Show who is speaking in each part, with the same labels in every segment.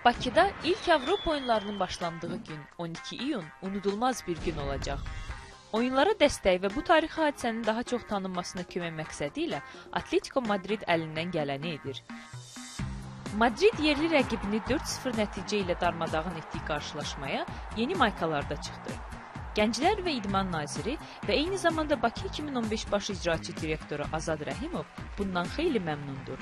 Speaker 1: Bakıda ilk Avropa oyunlarının başlandığı gün 12 iyun unudulmaz bir gün olacaq. Oyunlara dəstək və bu tarixi hadisənin daha çox tanınmasına kömək məqsədi ilə Atletico Madrid əlindən gələni edir. Madrid yerli rəqibini 4-0 nəticə ilə darmadağın etdiyi qarşılaşmaya yeni maykalarda çıxdı. Gənclər və İdman Naziri və eyni zamanda Bakı 2015 baş icraçı direktoru Azad Rəhimov bundan xeyli məmnundur.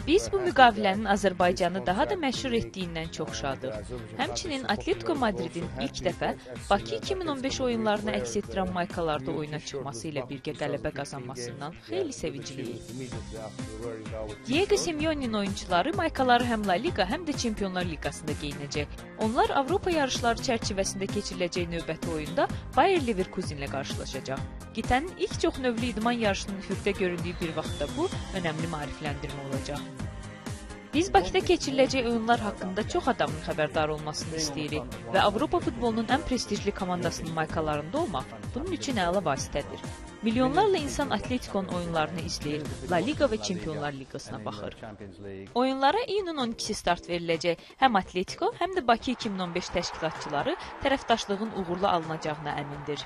Speaker 1: Biz bu müqavilənin Azərbaycanı daha da məşhur etdiyindən çox şadıq. Həmçinin Atletico Madridin ilk dəfə Bakı 2015 oyunlarını əks etdirən maykalarda oyuna çıxması ilə birgə qələbə qazanmasından xeyli sevincliyik. Diego Simeone'nin oyunçuları maykaları həm La Liga, həm də Çempionlar Liqasında geyinəcək. Onlar Avropa yarışları çərçivəsində keçiriləcək növbəti oyunda Bayer Leverkusen ilə qarşılaşacaq. Qitənin ilk çox növlü idman yarışının üfüqdə göründüyü bir vaxtda bu önəmli maarifləndirmə olacaq. Biz Bakıda keçiriləcək oyunlar haqqında çox adamın xəbərdar olmasını istəyirik və Avropa futbolunun ən prestijli komandasının maykalarında olmaq bunun üçün əla vasitədir. Milyonlarla insan Atletico'nun oyunlarını izləyir, La Liga və Çempionlar Liqasına baxır. Oyunlara iyunun 12-si start veriləcək. Həm Atletico, həm də Bakı 2015 təşkilatçıları tərəfdaşlığın uğurlu alınacağına əmindir.